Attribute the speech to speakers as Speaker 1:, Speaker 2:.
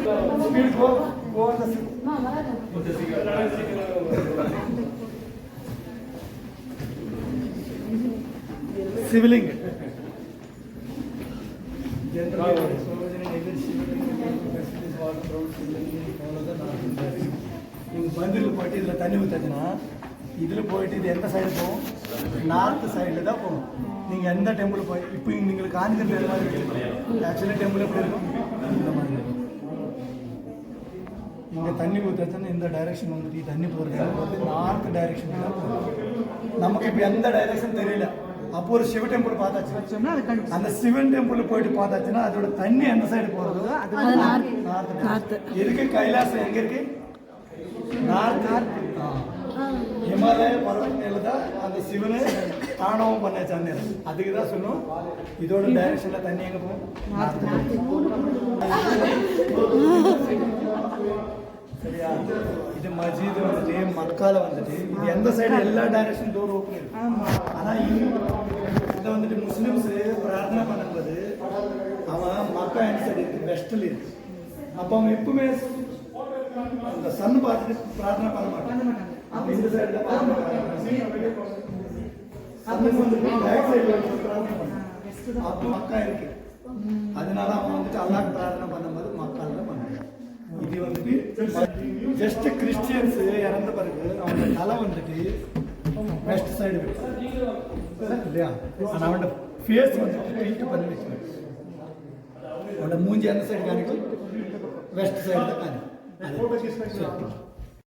Speaker 1: Speed go on the civiling. மந்திரில் போயிட்டு இதில் தண்ணி ஊற்றுச்சுன்னா இதில் போயிட்டு இது எந்த சைடு போகும்? நார்த்து சைடில் தான் போகும். நீங்கள் எந்த டெம்பிள் போய் இப்போ நீங்கள் காஞ்சிபுரம் பேர் மாதிரி வச்சுருக்கோம். ஆக்சுவலி டெம்பிள் எப்படி இருக்கும்? இந்த மாதிரி இங்கே தண்ணி ஊற்றுச்சுன்னா இந்த டைரெக்ஷன் வந்துட்டு தண்ணி போகிறது நார்த் டைரெக்ஷன் தான் போகும். நமக்கு இப்போ எந்த டைரெக்ஷன் தெரியல. அப்போ ஒரு சிவ டெம்பிள் பார்த்தாச்சு, அந்த சிவன் டெம்பிள் போயிட்டு பார்த்தாச்சுன்னா அதோட தண்ணி எந்த சைடு போகிறதோ அது நார்த். இருக்கு கைலாசம் எங்கே இருக்கு? நார்த். ஹிமாலய பர்வதத்தில் தான் அந்த சிவனை தானவம் பண்ணாச்சு. அதுக்கு தான் சொல்லும் இதோட டைரக்ஷனில் தண்ணி எங்கே போகும்? சரியா? இது மஸ்ஜித் வந்துட்டு மக்கால வந்துட்டு இது எந்த சைடு எல்லா டைரக்ஷன் டோர் ஓப்பன் இருக்கு. ஆனால் இதை வந்துட்டு முஸ்லிம்ஸ் பிரார்த்தனை பண்ணும்போது அவன் மக்கா எந்த சைடு இருக்கு? வெஸ்டில் இருக்கு. அப்போ அவன் எப்பவுமே அந்த சன் பார்த்துட்டு பிரார்த்தனை பண்ண மாட்டான். இந்த சைடு அப்போ மக்கா இருக்கு. அதனால அவன் வந்துட்டு அல்லாஹ் பிரார்த்தனை பண்ணும்போது மக்கால தான் பண்ணுவான். இது வந்துட்டு ஜஸ்ட் கிறிஸ்டியன்ஸ் இறந்த பிறகு அவனோட தலை வந்துட்டு வெஸ்ட் சைடு இல்லையா? ஆனால் அவனோட ஃபேஸ் வந்துட்டு பெயிண்ட் பண்ணி வச்சுருக்கான். அவனோட மூஞ்சி எந்த சைடு காணிக்கும்? வெஸ்ட் சைடு தான் காணிக்கும்.